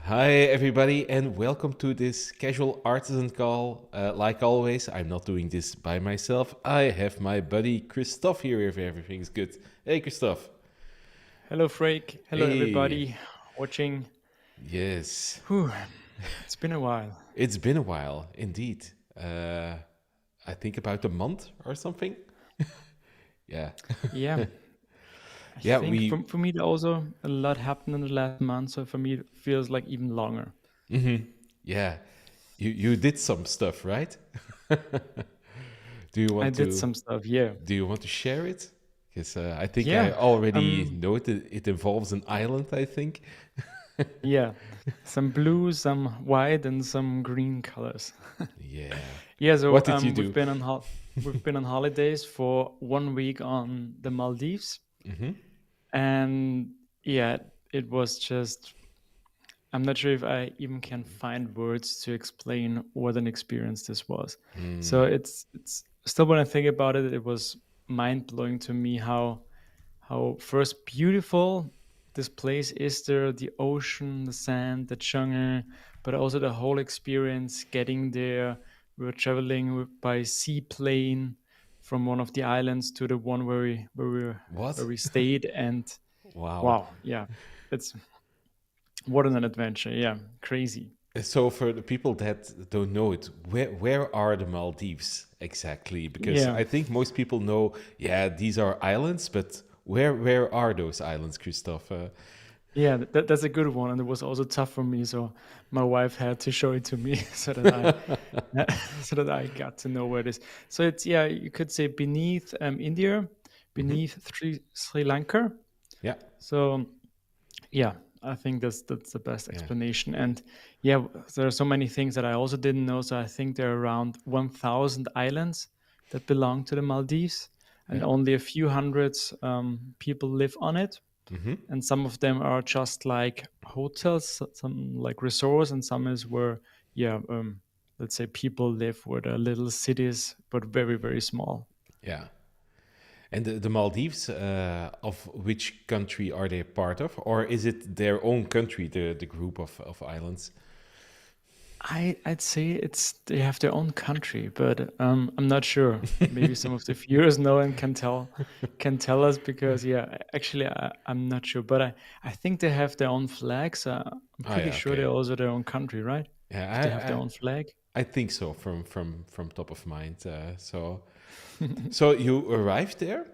Hi, everybody, and welcome to this casual artisan call. Like always, I'm not doing this by myself. I have my buddy Christoph here if everything's good. Hey, Christoph. Hello, Freak. Hello, Hey. everybody watching. Yes, Whew, it's been a while. it's been a while, indeed. I think about a month or something. Yeah. Yeah, I Yeah, think for me, also a lot happened in the last month. So for me, it feels like even longer. yeah, you did some stuff, right? Do you I want did to some stuff. Yeah, Do you want to share it? Because I think I yeah, already know it involves an island, I think. yeah. Some blue, some white, and some green colors. Yeah. Yeah. So What did you do? we've been on holidays for 1 week on the Maldives, and yeah, it was just I'm not sure if I even can find words to explain what an experience this was. So it's still when I think about it, it was mind blowing to me how first beautiful this place is there, the ocean, the sand, the jungle, but also the whole experience getting there. We were traveling by seaplane from one of the islands to the one What? where we stayed, and Wow. wow, yeah, it's what an adventure. Yeah, crazy. So for the people that don't know it, where are the Maldives exactly? Because Yeah. I think most people know, yeah, these are islands, but where are those islands, Christoph? Yeah, that's a good one. And it was also tough for me. So my wife had to show it to me so that I so that I got to know where it is. So it's yeah, you could say beneath India, beneath Sri Lanka. Yeah, So yeah, I think that's the best yeah, explanation. And yeah, there are so many things that I also didn't know. So I think there are around 1,000 islands that belong to the Maldives, and yeah. only a few hundreds people live on it. And some of them are just like hotels, some like resorts, and some is where yeah, let's say people live where they're little cities but very very small. Yeah. And the Maldives, of which country are they part of? Or is it their own country, the group of islands? I'd say it's they have their own country, but I'm not sure. Maybe some of the viewers know and can tell us because yeah, actually I'm not sure, but I think they have their own flag. So I'm Oh, pretty yeah, sure they're okay. also their own country, right? If they have their Yeah, own flag. I think so from top of mind. So you arrived there.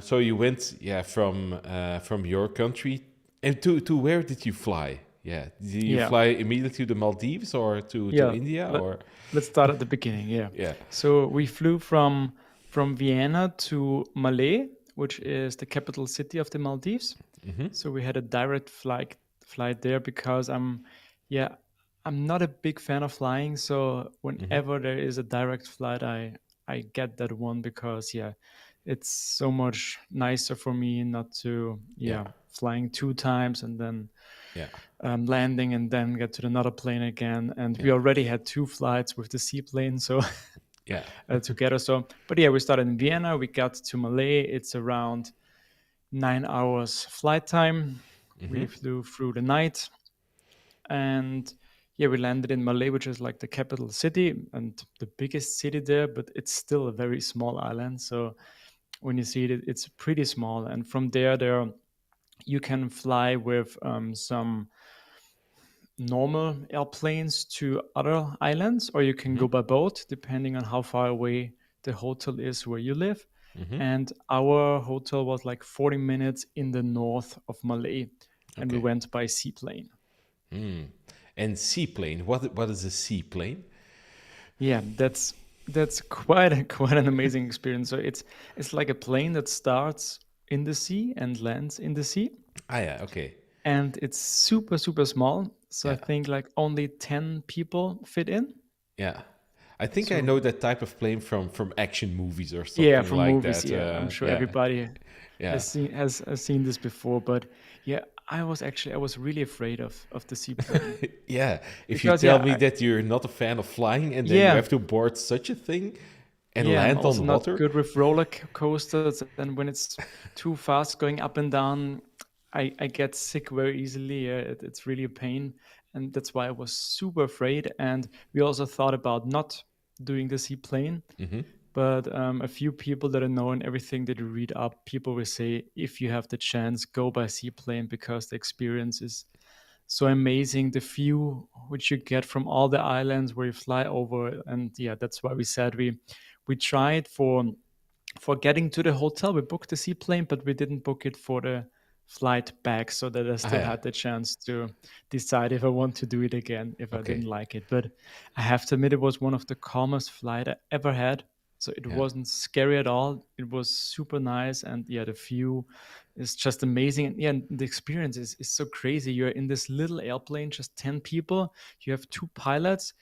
So you went, yeah, from your country, and to where did you fly? Yeah, did you Yeah. fly immediately to the Maldives or to Yeah, India let, or? let's start at the beginning. Yeah. Yeah. So we flew from Vienna to Malé, which is the capital city of the Maldives. So we had a direct flight there because yeah, I'm not a big fan of flying. So whenever there is a direct flight, I get that one because yeah, it's so much nicer for me not to Yeah, yeah flying two times and then yeah, landing and then get to another plane again. And we yeah, already had two flights with the seaplane, so yeah. together. So, but yeah, we started in Vienna. We got to Malé. It's around 9 hours flight time. We flew through the night, and yeah, we landed in Malé, which is like the capital city and the biggest city there. But it's still a very small island. So when you see it, it's pretty small. And from there you can fly with some normal airplanes to other islands, or you can go by boat depending on how far away the hotel is where you live. And our hotel was like 40 minutes in the north of Malé, and we Okay. went by seaplane. And seaplane. What is a seaplane? Yeah, that's quite quite an amazing experience. So it's like a plane that starts in the sea and lands in the sea, Ah, yeah. Okay. and it's super super small. So I Yeah, think like only 10 people fit in. yeah. I think I So know that type of plane from action movies or yeah, something from like movies. that. Yeah, I'm sure Yeah, everybody yeah. has seen this before. But yeah, I was really afraid of the seaplane Yeah, if you because tell yeah, me that you're not a fan of flying and then you yeah, have to board such a thing and yeah. I'm land also on not water. good with roller coasters, and when it's too fast going up and down, I get sick very easily. It's really a pain, and that's why I was super afraid. And we also thought about not doing the seaplane. Hmm. But a few people that I know and everything that you read up, people will say if you have the chance, go by seaplane because the experience is so amazing. The view which you get from all the islands where you fly over, and yeah, that's why we said we tried for getting to the hotel. We booked the seaplane, but we didn't book it for the flight back, so that I Ah, still yeah. had the chance to decide if I want to do it again if I didn't Okay. like it. But I have to admit, it was one of the calmest flight I ever had. So it Yeah. wasn't scary at all. It was super nice, and yeah, the view is just amazing. And yeah, and the experience is so crazy. You're in this little airplane, just 10 people. You have two pilots.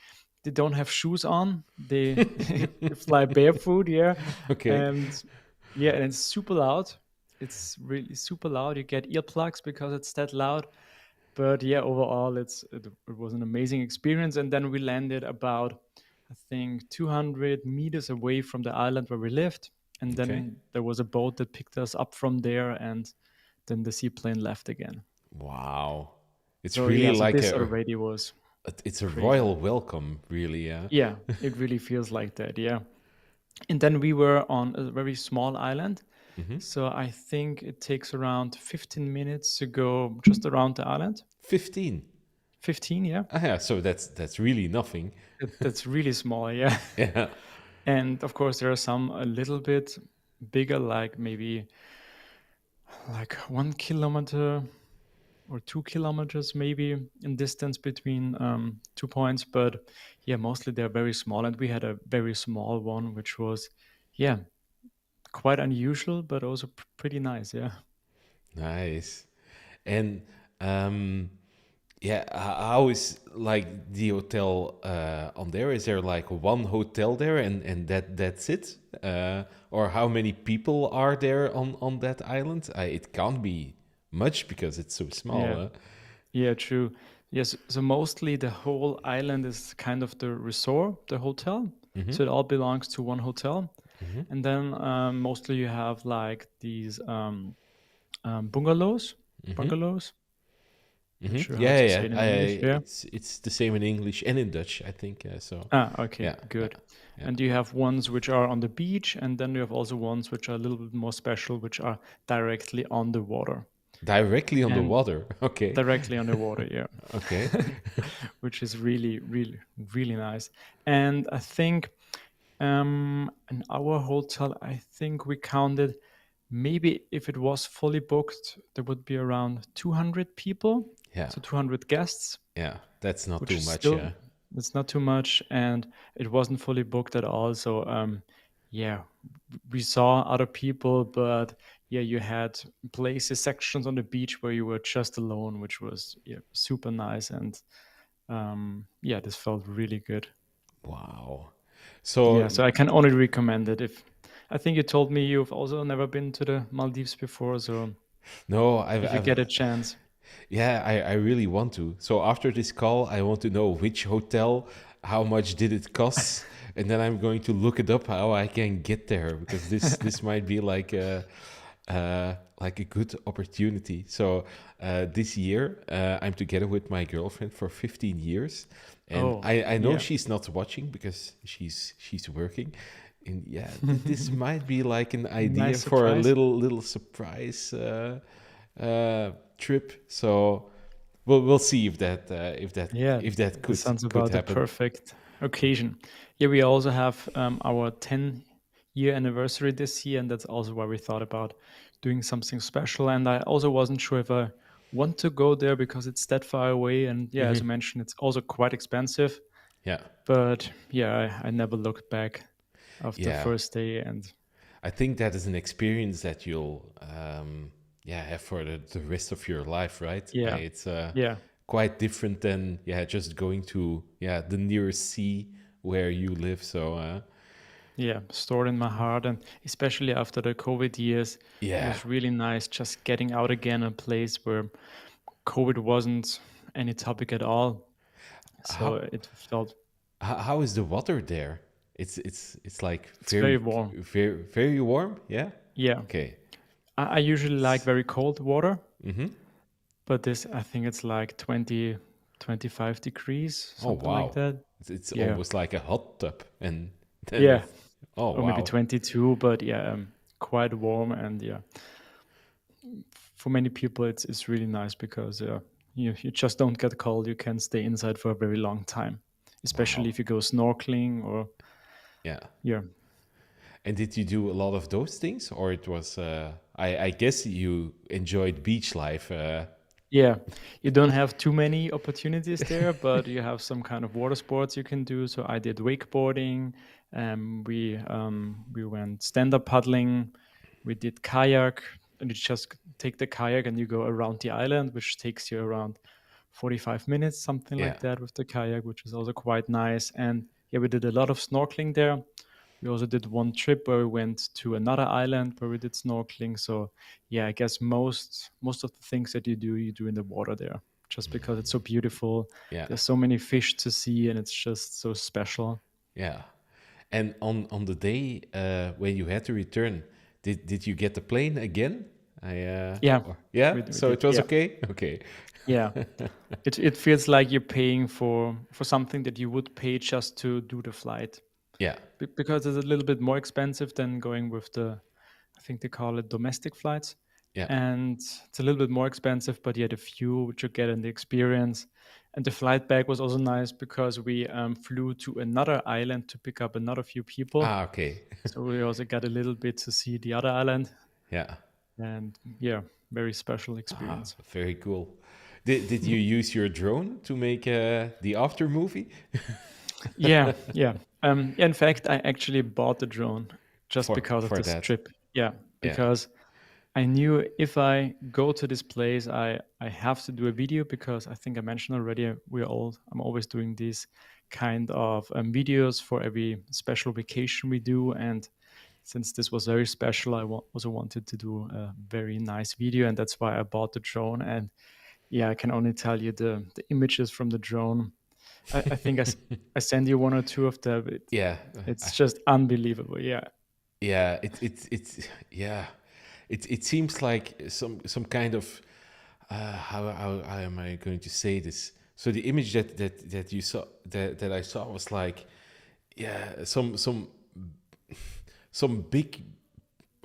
They don't have shoes on. They fly barefoot, yeah, Okay. and yeah, and it's super loud. It's really super loud. You get earplugs because it's that loud. But yeah, overall, it was an amazing experience. And then we landed about, I think, 200 meters away from the island where we lived. And Okay. then there was a boat that picked us up from there, and then the seaplane left again. Wow. It's So really yeah, so like this already was it's a crazy. royal welcome, really. Yeah. Yeah, it really feels like that. Yeah. And then we were on a very small island. Hmm. So I think it takes around 15 minutes to go just around the island. 15. 15, yeah. Ah, yeah. So that's really nothing. That's really small, yeah. Yeah. And of course, there are some a little bit bigger, like maybe like 1 kilometer or 2 kilometers, maybe in distance between 2 points. But yeah, mostly they're very small. And we had a very small one, which was, yeah, quite unusual, but also pretty nice. Yeah. Nice. And um, yeah, how is like the hotel on there? Is there like one hotel there and that's it? Or how many people are there on that island? It can't be much because it's so small. Yeah. Yeah, true. Yes, so mostly the whole island is kind of the resort, the hotel. Mm-hmm. So it all belongs to one hotel. Mm-hmm. And then mostly you have like these bungalows. Mm-hmm. Bungalows. Not Mm-hmm. sure how Yeah, to yeah, say yeah. it in English. Yeah. It's the same in English and in Dutch, I think. So Ah, okay, yeah, yeah, good. yeah. And you have ones which are on the beach, and then you have also ones which are a little bit more special, which are directly on the water. Directly on the And water. Okay. directly on the water, yeah. Okay. Which is really, really, really nice. And I think in our hotel, I think we counted maybe if it was fully booked, there would be around 200 people, Yeah. so 200 guests, Yeah. That's not which too is much. still Yeah. it's not too much, and it wasn't fully booked at all. So yeah, we saw other people, but yeah, you had places, sections on the beach where you were just alone, which was yeah, super nice. And yeah, this felt really good. Wow. Yeah, So so I can only recommend it. If I think you told me you've also never been to the Maldives before, so no, if you get a chance, yeah, I really want to. So after this call, I want to know which hotel, how much did it cost, and then I'm going to look it up how I can get there because this might be like a good opportunity. So this year, I'm together with my girlfriend for 15 years, and oh I know yeah, she's not watching because she's working. And yeah, this might be like an idea nice for a surprise. little surprise trip. So we'll see if that Yeah, if that this sounds could about the happen. perfect occasion. Yeah, we also have our 10-year anniversary this year, and that's also why we thought about doing something special. And I also wasn't sure if I want to go there because it's that far away. And yeah, as Hmm. you mentioned, it's also quite expensive. Yeah, But yeah, I never looked back after yeah. first day. And I think that is an experience that you'll yeah have for the rest of your life, right? yeah, It's yeah, quite different than yeah just going to yeah the nearest sea where you live. So yeah, stored in my heart. And especially after the COVID years, it yeah, was really nice just getting out again, a place where COVID wasn't any topic at all. So how it felt, how is the water there? It's like it's very warm. very warm. Yeah. Yeah. Okay. I usually like very cold water. but this, I think it's like 20, 25 degrees, Oh something like wow, that. it's Yeah. almost like a hot tub, and then Yeah. it's oh Or maybe wow, 22, but yeah, quite warm. And yeah, for many people, it's really nice because you just don't get cold. You can stay inside for a very long time, especially wow, if you go snorkeling or yeah. yeah. And did you do a lot of those things, or it was? I guess you enjoyed beach life. Yeah, you don't have too many opportunities there, but you have some kind of water sports you can do. So I did wakeboarding. We went stand-up paddling. We did kayak, and you just take the kayak and you go around the island, which takes you around 45 minutes, something Yeah. like that, with the kayak, which is also quite nice. And yeah, we did a lot of snorkeling there. We also did one trip where we went to another island where we did snorkeling. So yeah, I guess most of the things that you do in the water there, just because it's so beautiful. Yeah. There's so many fish to see, and it's just so special. Yeah. And on the day when you had to return, did you get the plane again? Yeah, Yeah. we So did. it was Yeah, okay. Okay. yeah. It feels like you're paying for something that you would pay just to do the flight. Yeah. Because it's a little bit more expensive than going with the, I think they call it domestic flights. Yeah. And it's a little bit more expensive, but yeah, the view which you get and the experience. And the flight back was also nice because we flew to another island to pick up another few people. Ah, okay. So we also got a little bit to see the other island. Yeah. And yeah, very special Ah, experience. very cool. Did you use your drone to make the after movie Yeah, yeah. In fact, I actually bought the drone just because of for this that? trip. Yeah, Yeah. because I knew if I go to this place, I have to do a video because I think I mentioned already. I'm always doing these kind of videos for every special vacation we do, and since this was very special, also wanted to do a very nice video, and that's why I bought the drone. And yeah, I can only tell you the images from the drone. I think I send you one or two of them. Yeah. It's just unbelievable. Yeah, Yeah. It's yeah. It seems like some kind of how am I going to say this? So the image that you saw that I saw was like yeah some big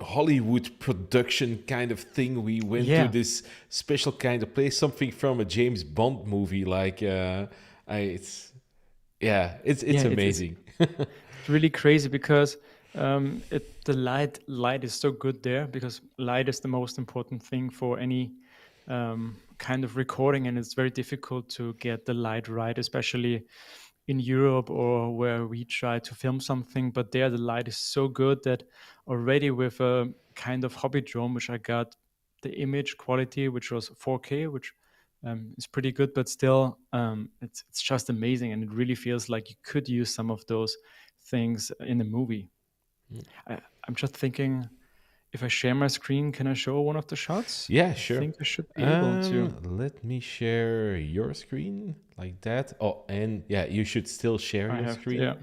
Hollywood production kind of thing. We went to yeah, this special kind of place, something from a James Bond movie. Like it's yeah, it's yeah. It's amazing. really crazy because the light is so good there because light is the most important thing for any kind of recording, and it's very difficult to get the light right, especially in Europe or where we try to film something. But there, the light is so good that already with a kind of hobby drone, which I got, the image quality, which was 4K, which is pretty good, but still, it's just amazing, and it really feels like you could use some of those things in a movie. I'm just thinking, if I share my screen, can I show one of the shots? Yeah, I sure. think I should be able to. Let me share your screen like that. Oh, and yeah, you should still share I your have, screen. yeah.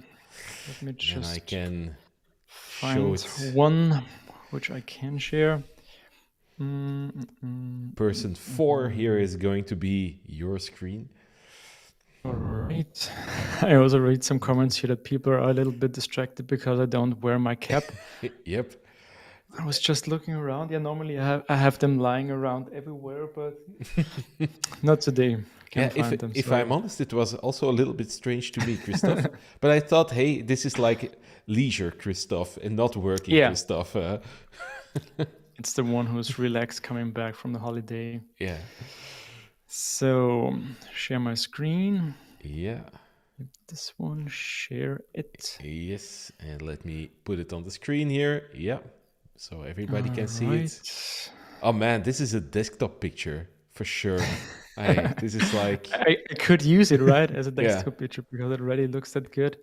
Let me Then I just can show find it. one which I can share. Mm, mm, mm, Person four here is going to be your screen. All right. I also read some comments here that people are a little bit distracted because I don't wear my cap. Yep. I was just looking around. Yeah, normally I have them lying around everywhere, but not today. Yeah, Can't find them. if Sorry. I'm honest, it was also a little bit strange to me, Christoph. But I thought, hey, this is like leisure Christoph and not working Yeah, Christoph. it's the one who's relaxed coming back from the holiday. Yeah. So, share my screen. Yeah. This one, share it. Yes. And let me put it on the screen here. Yeah. So everybody can All see it. right. Oh man, this is a desktop picture for sure. This is like I could use it, right, as a yeah. desktop picture because it already looks that good.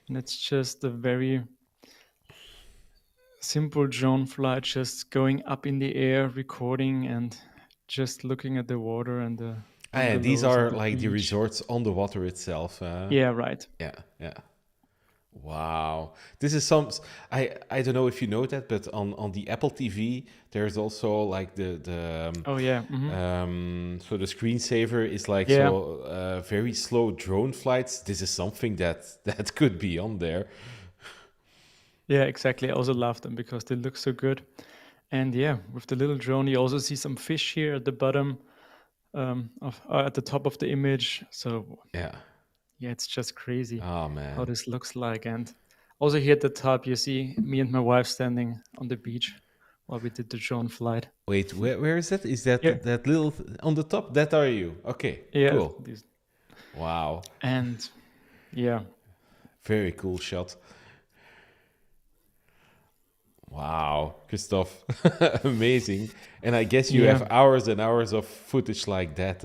And it's just a very simple drone flight, just going up in the air, recording, and just looking at the water and the These bungalows and are the like the beach. resorts on the water itself. Yeah, right. Yeah, yeah. Wow, this is some. I don't know if you know that, but on the Apple TV, there's also like the Oh yeah. so the screensaver is like Yeah. so very slow drone flights. This is something that that could be on there. Yeah, exactly. I also love them because they look so good. And yeah, with the little drone, you also see some fish here at the bottom of at the top of the image. So Yeah. yeah, it's just crazy Oh how man. this looks like. And also here at the top, you see me and my wife standing on the beach while we did the drone flight. Wait, where is that? Is that Yeah, that little on the top? That are you? Okay, yeah, cool. Wow, and yeah, very cool shot. Wow, Christoph, amazing. And I guess you yeah, have hours and hours of footage like that.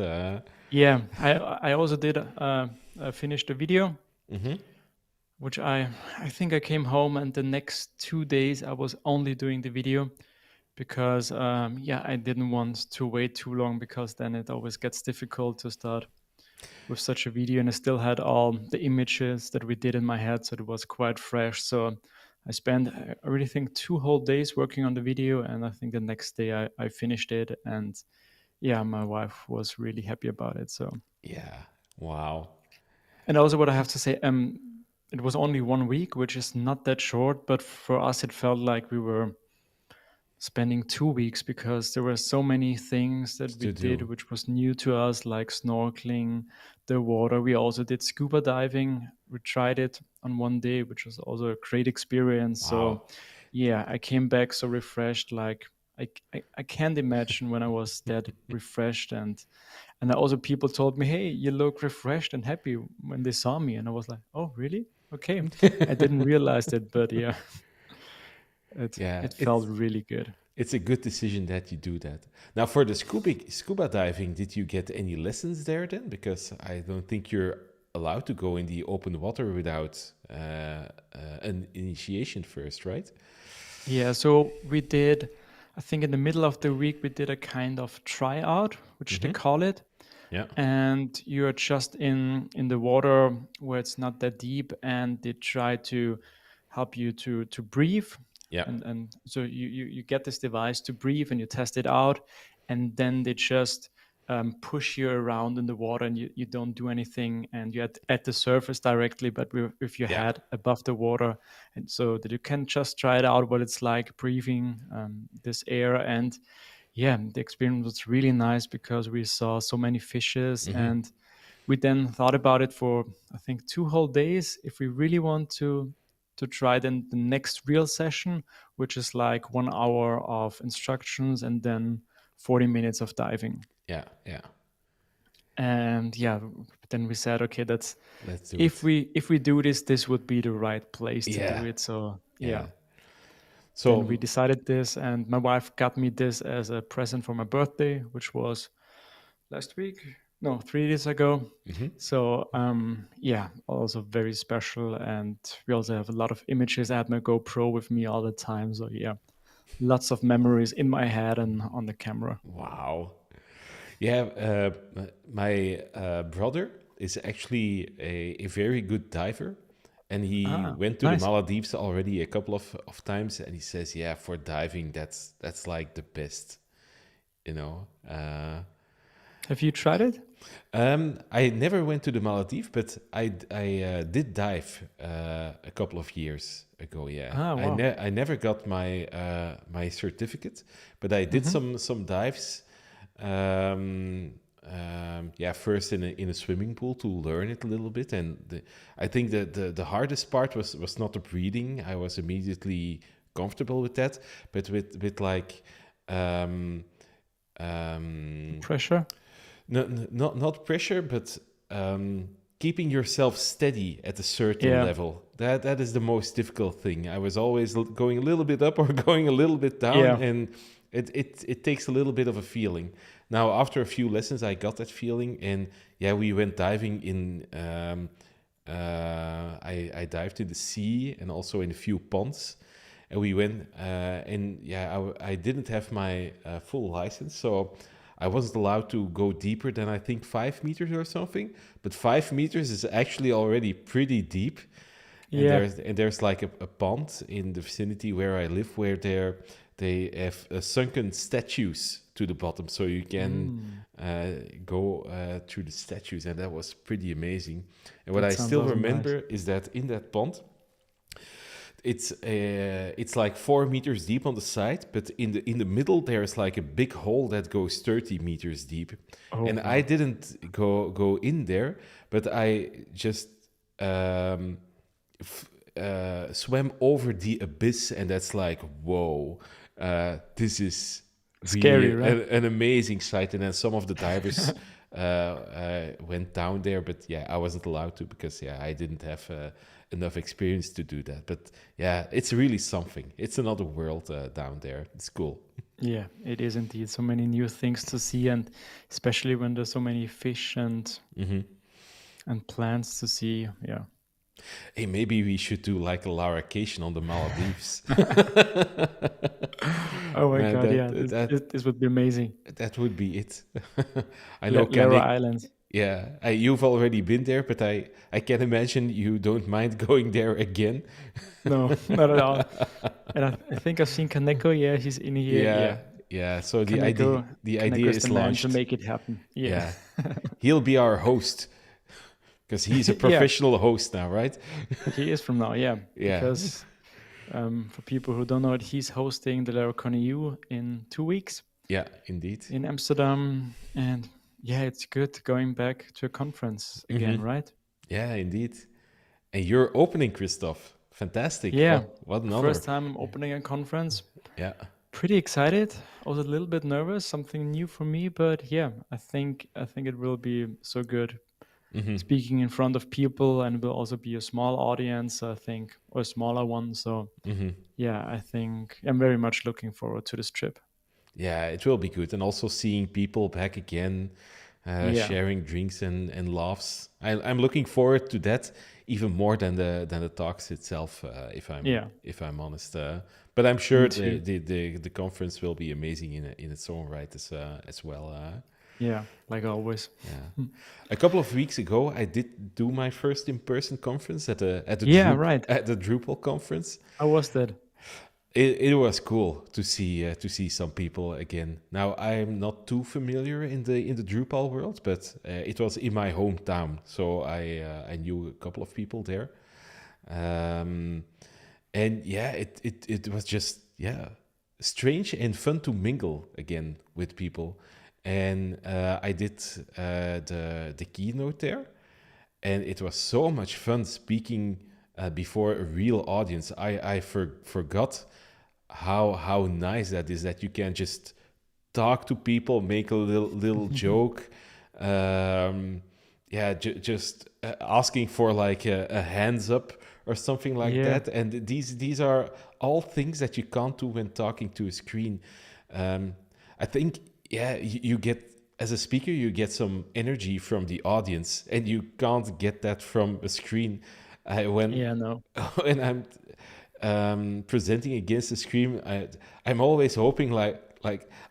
yeah. I also did finish the video, Mm-hmm. which I think I came home and the next 2 days I was only doing the video because yeah, I didn't want to wait too long because then it always gets difficult to start with such a video, and I still had all the images that we did in my head, so it was quite fresh. So I spent, I really think, 2 whole days working on the video, and I think the next day I finished it, and yeah, my wife was really happy about it. So, Yeah. Wow. and also what I have to say, it was only 1 week, which is not that short, but for us it felt like we were spending 2 weeks because there were so many things that we To did do. which was new to us, like snorkeling, the water. We also did scuba diving. We tried it on one day, which was also a great experience. So, Wow. yeah, I came back so refreshed. Like I can't imagine when I was that refreshed, and also people told me, "Hey, you look refreshed and happy" when they saw me, and I was like, "Oh, really? Okay." I didn't realize that, but yeah, Yeah. it felt really good. It's a good decision that you do that. Now, for the scuba diving, did you get any lessons there then? Because I don't think you're allowed to go in the open water without an initiation first, right? Yeah, so we did, I think in the middle of the week, we did a kind of tryout, which they Mm-hmm. call it. Yeah. And you're just in the water where it's not that deep, and they try to help you to breathe. Yeah. And so you get this device to breathe and you test it out, and then they just push you around in the water, and you don't do anything, and you're at the surface directly, but with your Yeah. head above the water, and so that you can just try it out what it's like breathing this air. And yeah, the experience was really nice because we saw so many fishes, Mm-hmm. and we then thought about it for I think 2 whole days if we really want to try then the next real session, which is like 1 hour of instructions and then 40 minutes of diving. Yeah. Yeah. And yeah, then we said, okay, that's Let's do if it. we do this, this would be the right place to do Yeah. it. So yeah, Yeah. then we So, decided this, and my wife got me this as a present for my birthday, which was last week, no, 3 days ago. mhm. So yeah, also very special, and we also have a lot of images. I had my GoPro with me all the time, so yeah, lots of memories in my head and on the camera. Wow. Yeah. My brother is actually a very good diver. And he Ah, went to the nice. Maldives already a couple of times. And he says, yeah, for diving, that's like the best, you know. Have you tried it? I never went to the Maldives, but I did dive a couple of years ago. Yeah, Ah, wow. I never got my my certificate, but I did Hmm. some dives. Yeah, first in a swimming pool to learn it a little bit, and I think that the hardest part was not the breathing. I was immediately comfortable with that, but with like. Um, um, Pressure? not pressure, but keeping yourself steady at a certain Yeah, level. That is the most difficult thing. I was always going a little bit up or going a little bit down, yeah. and it takes a little bit of a feeling. Now, after a few lessons, I got that feeling, and yeah, we went diving in. I dived in the sea and also in a few ponds, and we went. And yeah, I didn't have my full license, so I wasn't allowed to go deeper than I think 5 meters or something. But 5 meters is actually already pretty deep. and Yeah. there's like a pond in the vicinity where I live, where they have sunken statues to the bottom, so you can Mm, go through the statues, and that was pretty amazing. And what that I sounds still also nice. remember is that in that pond, it's like 4 meters deep on the side, but in the middle there's like a big hole that goes 30 meters deep, Oh and I wow. didn't go in there, but I just um, f- swam over the abyss, and that's like, whoa, this is really Scary, right? an amazing sight. And then some of the divers went down there, but yeah, I wasn't allowed to because yeah, I didn't have enough experience to do that. But yeah, it's really something. It's another world down there. It's cool. Yeah, it is indeed. So many new things to see, and especially when there's so many fish Hmm. and plants to see. Yeah. Hey, maybe we should do like a larvacation on the Maldives. Oh my Man, God, that yeah, that this would be amazing. that would be it. I know, Lara Kanik. Island. Yeah, you've already been there, but I can imagine you don't mind going there again. No, not at all. And I think I've seen Kaneko. Yeah, he's in here. Yeah, Yeah, yeah. So Kaneko. the idea Kaneko is the is man to launched. make it happen. Yeah, Yeah, he'll be our host because he's a yeah, professional host now, right? he is from now. Yeah, Yeah, because for people who don't know it, he's hosting the Lara U in 2 weeks yeah, indeed. in Amsterdam, and yeah, it's good going back to a conference Hmm. again, right? Yeah, indeed. And you're opening, Christoph. Fantastic. Yeah, What an honor. first time I'm opening a conference. Yeah. Pretty excited. I was a little bit nervous, something new for me, but yeah, I think it will be so good Hmm. speaking in front of people, and will also be a small audience, I think, or a smaller one. So Hmm. yeah, I think I'm very much looking forward to this trip. Yeah, it will be good. And also seeing people back again, Yeah, sharing drinks and laughs. I'm looking forward to that even more than the talks itself, yeah, if I'm honest. But I'm me sure too. the conference will be amazing in its own right as well. Yeah, like always. Yeah. A couple of weeks ago, I did do my first in-person conference Yeah, right. At the Drupal conference. How was that? It was cool to see some people again. Now I'm not too familiar in the Drupal world, but it was in my hometown, so I knew a couple of people there, um, and yeah, it was just yeah strange and fun to mingle again with people, and I did the keynote there, and it was so much fun speaking before a real audience. I forgot how nice that is, that you can just talk to people, make a little joke, yeah, just asking for like a hands up or something like Yeah, that. And these are all things that you can't do when talking to a screen. Um, I think yeah, you get as a speaker, you get some energy from the audience, and you can't get that from a screen. When yeah, no. when I'm presenting against the screen, I'm always hoping like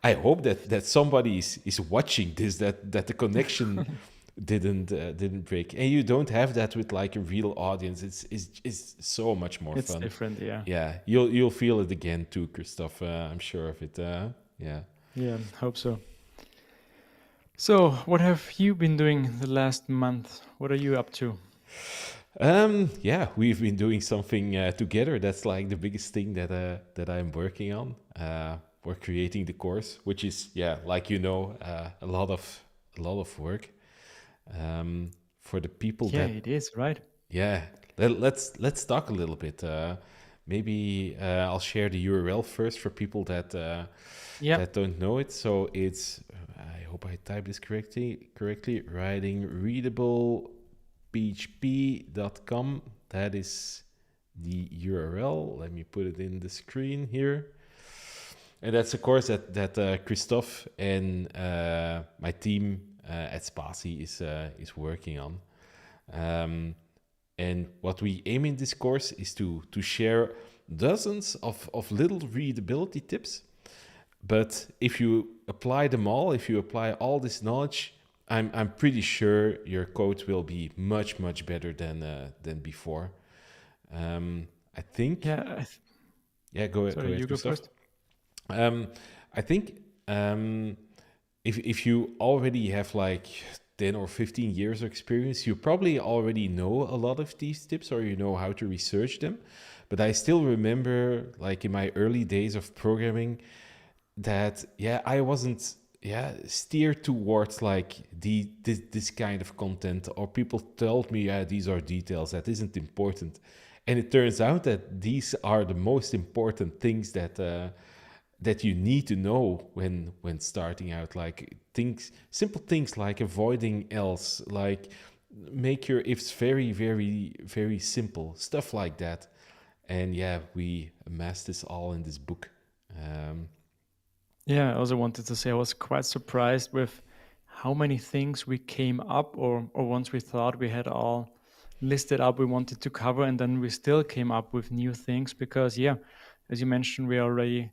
I hope that somebody is watching this, that the connection didn't break. And you don't have that with like a real audience. It's so much more It's fun. different. Yeah, Yeah, you'll feel it again too, Christoph. I'm sure of it. Yeah. yeah, hope so. So, what have you been doing the last month? What are you up to? Yeah, we've been doing something together. That's like the biggest thing that I'm working on. We're creating the course, which is yeah, like a lot of work. For the people Yeah, that it is, right? yeah, let's talk a little bit. Maybe I'll share the URL first for people Yeah, that don't know it. So it's I hope I type this correctly. Writing readable php.com. That is the URL. Let me put it in the screen here. And that's a course that Christophe and my team at Spasi is working on. Um, and what we aim in this course is to share dozens of little readability tips. But if you apply them all, if you apply all this knowledge, I'm pretty sure your code will be much better than before. I think, Yeah, yeah, go sorry, ahead, you go Christoph. first. Um, I think if you already have like 10 or 15 years of experience, you probably already know a lot of these tips or you know how to research them. But I still remember, like in my early days of programming, that yeah, I wasn't steered towards like this kind of content, or people told me, yeah, these are details, that isn't important. And it turns out that these are the most important things that you need to know when starting out, like things, simple things like avoiding else, like make your ifs very very very simple, stuff like that. And yeah, we amassed this all in this book. um, Yeah, I also wanted to say I was quite surprised with how many things we came up, or once we thought we had all listed up we wanted to cover, and then we still came up with new things because, yeah, as you mentioned, we are already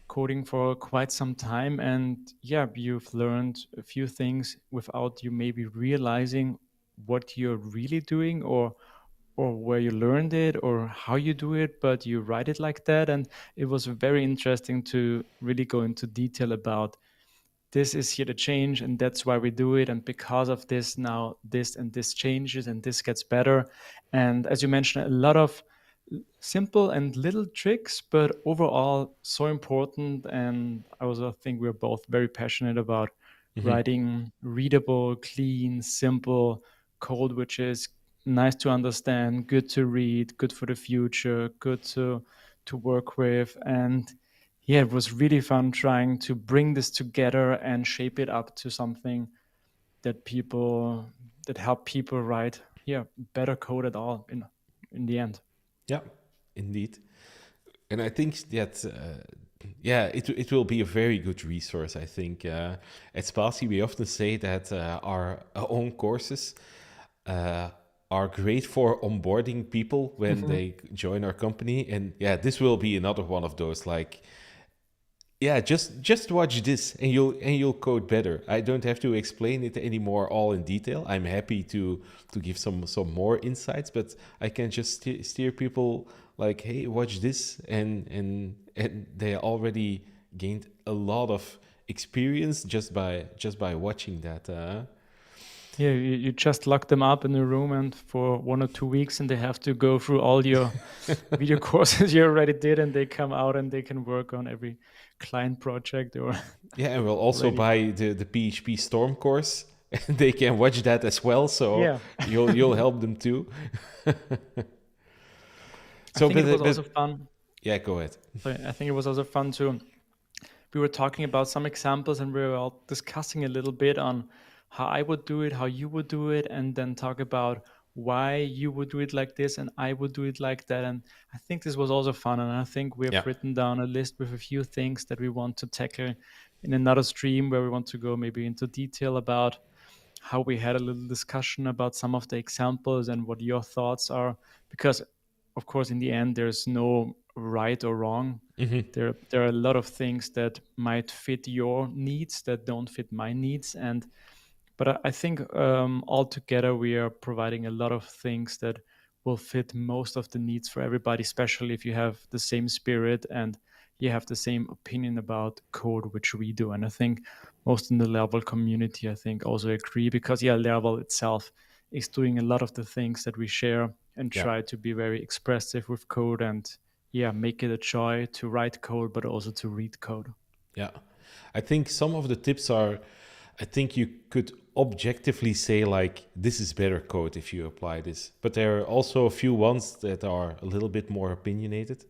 coding for quite some time, and yeah, you've learned a few things without you maybe realizing what you're really doing, or where you learned it or how you do it, but you write it like that. And it was very interesting to really go into detail about this is here to change and that's why we do it, and because of this now this and this changes and this gets better. And as you mentioned, a lot of simple and little tricks, but overall so important. And I also think we're both very passionate about mhm. writing readable, clean, simple code, which is nice to understand, good to read, good for the future, good to work with. And yeah, it was really fun trying to bring this together and shape it up to something that people that help people write, yeah, better code at all in the end. Yeah, indeed. And I think that yeah, it will be a very good resource. I think at Spasi we often say that our own courses uh, are great for onboarding people when Mhm. they join our company. And yeah, this will be another one of those, like, yeah, just watch this and you'll code better. I don't have to explain it anymore all in detail. I'm happy to give some more insights, but I can just steer people like, hey, watch this, and they already gained a lot of experience just by watching that. Yeah, you just lock them up in a room and for 1 or 2 weeks, and they have to go through all your video courses you already did, and they come out and they can work on every client project or Yeah, and we'll also already. buy the PHP Storm course, and they can watch that as well. So Yeah. you'll help them too. I So, think it was but also fun. yeah, go ahead. Sorry, I think it was also fun to we were talking about some examples and we were all discussing a little bit on how I would do it, how you would do it, and then talk about why you would do it like this and I would do it like that. And I think this was also fun. And I think we have Yeah, written down a list with a few things that we want to tackle in another stream where we want to go maybe into detail about how we had a little discussion about some of the examples and what your thoughts are. Because, of course, in the end, there's no right or wrong. There are a lot of things that might fit your needs that don't fit my needs. And but I think altogether we are providing a lot of things that will fit most of the needs for everybody, especially if you have the same spirit and you have the same opinion about code, which we do. And I think most in the Laravel community, I think, also agree because, yeah, Laravel itself is doing a lot of the things that we share and yeah, try to be very expressive with code and, yeah, make it a joy to write code, but also to read code. yeah. I think some of the tips are, I think you could objectively say, like, this is better code if you apply this. But there are also a few ones that are a little bit more opinionated.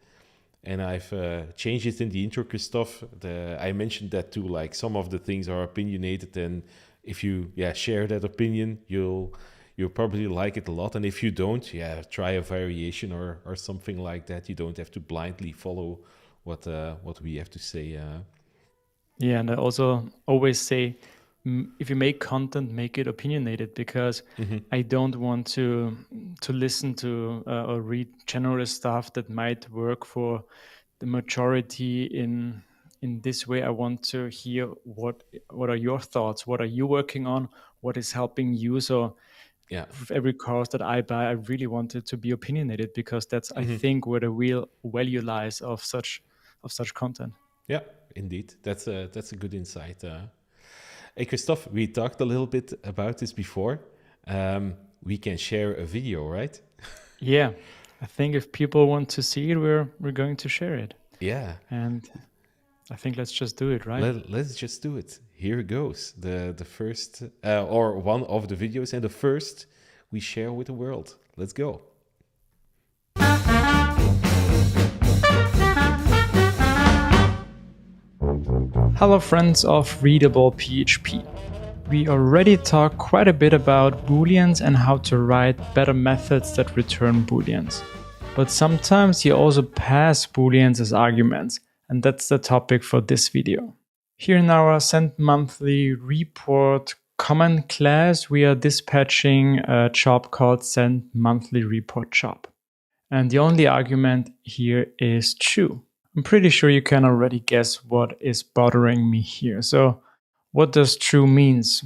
And I've changed it in the intro stuff. I mentioned that too. Like, some of the things are opinionated, and if you share that opinion, you'll probably like it a lot. And if you don't, try a variation or something like that. You don't have to blindly follow what we have to say. Yeah, and I also always say, if you make content, make it opinionated because I don't want to listen to or read general stuff that might work for the majority in this way. I want to hear what are your thoughts, what are you working on, what is helping you. So Yeah. With every course that I buy, I really want it to be opinionated, because that's, I think, where the real value lies of such content. Yeah, indeed. That's a good insight. Hey, Christophe, we talked a little bit about this before. We can share a video, right? Yeah, I think if people want to see it, we're going to share it. Yeah. And I think let's just do it, right? Let's just do it. Here goes the first or one of the videos, and the first we share with the world. Let's go. Hello friends of Readable PHP. We already talked quite a bit about booleans and how to write better methods that return booleans. But sometimes you also pass booleans as arguments, and that's the topic for this video. Here in our send monthly report command class, we are dispatching a job called send monthly report job. And the only argument here is true. I'm pretty sure you can already guess what is bothering me here. So what does true means?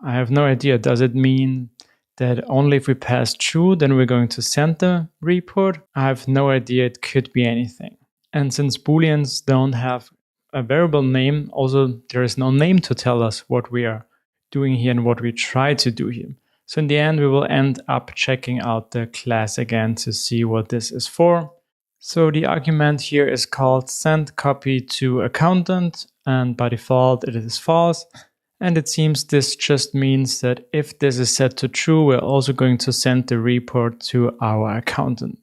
I have no idea. Does it mean that only if we pass true, then we're going to send the report? I have no idea. It could be anything. And since booleans don't have a variable name, also there is no name to tell us what we are doing here and what we try to do here. So in the end, we will end up checking out the class again to see what this is for. So the argument here is called send copy to accountant, and by default it is false. And it seems this just means that if this is set to true, we're also going to send the report to our accountant.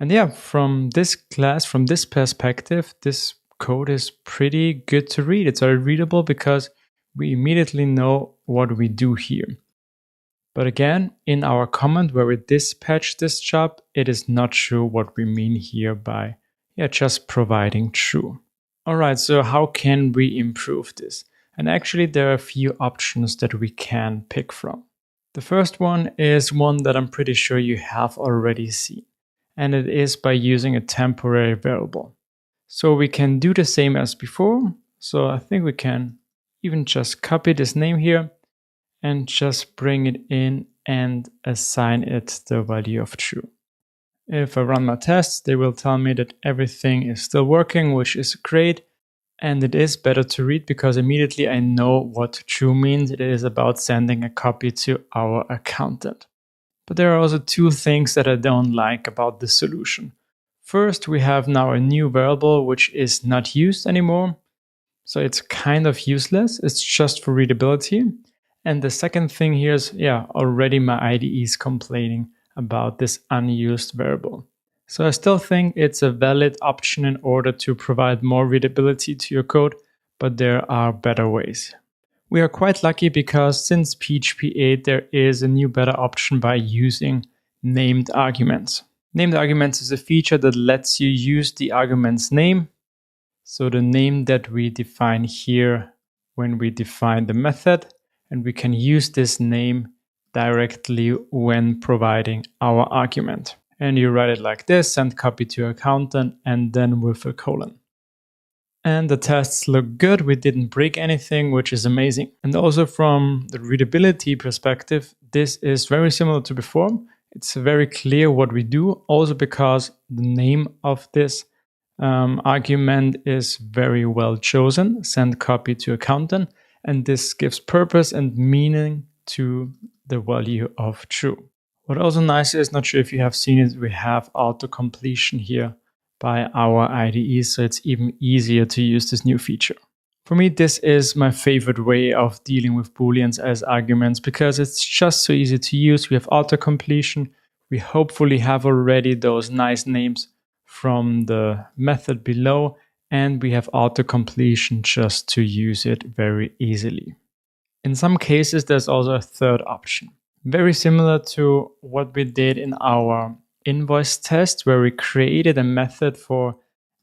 And yeah, from this class, from this perspective, this code is pretty good to read. It's very readable because we immediately know what we do here. But again, in our comment where we dispatch this job, it is not sure what we mean here by just providing true. All right, so how can we improve this? And actually, there are a few options that we can pick from. The first one is one that I'm pretty sure you have already seen, and it is by using a temporary variable. So we can do the same as before. So I think we can even just copy this name here and just bring it in and assign it the value of true. If I run my tests, they will tell me that everything is still working, which is great. And it is better to read because immediately I know what true means. It is about sending a copy to our accountant. But there are also two things that I don't like about this solution. First, we have now a new variable which is not used anymore. So it's kind of useless. It's just for readability. And the second thing here is, already my IDE is complaining about this unused variable. So I still think it's a valid option in order to provide more readability to your code, but there are better ways. We are quite lucky because since PHP 8, there is a new better option by using named arguments. Named arguments is a feature that lets you use the argument's name. So the name that we define here when we define the method, and we can use this name directly when providing our argument. And you write it like this, send copy to accountant, and then with a colon. And the tests look good. We didn't break anything, which is amazing. And also from the readability perspective, this is very similar to before. It's very clear what we do, also because the name of this argument is very well chosen, send copy to accountant. And this gives purpose and meaning to the value of true. What also nice is, not sure if you have seen it, we have auto-completion here by our IDE, so it's even easier to use this new feature. For me, this is my favorite way of dealing with booleans as arguments because it's just so easy to use. We have auto-completion. We hopefully have already those nice names from the method below, and we have auto-completion just to use it very easily. In some cases, there's also a third option. Very similar to what we did in our invoice test, where we created a method for